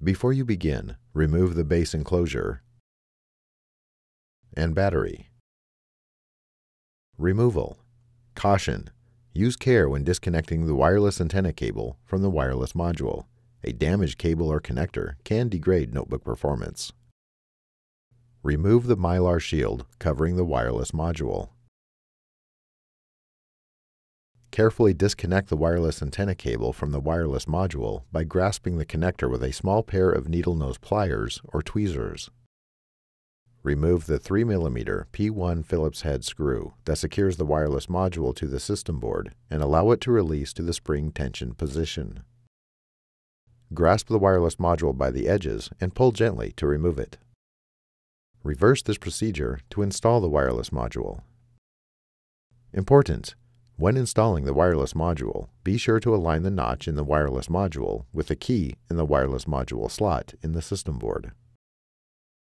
Before you begin, remove the base enclosure and battery. Removal. Caution: use care when disconnecting the wireless antenna cable from the wireless module. A damaged cable or connector can degrade notebook performance. Remove the mylar shield covering the wireless module. Carefully disconnect the wireless antenna cable from the wireless module by grasping the connector with a small pair of needle nose pliers or tweezers. Remove the 3mm P1 Phillips head screw that secures the wireless module to the system board and allow it to release to the spring tension position. Grasp the wireless module by the edges and pull gently to remove it. Reverse this procedure to install the wireless module. Important: when installing the wireless module, be sure to align the notch in the wireless module with the key in the wireless module slot in the system board.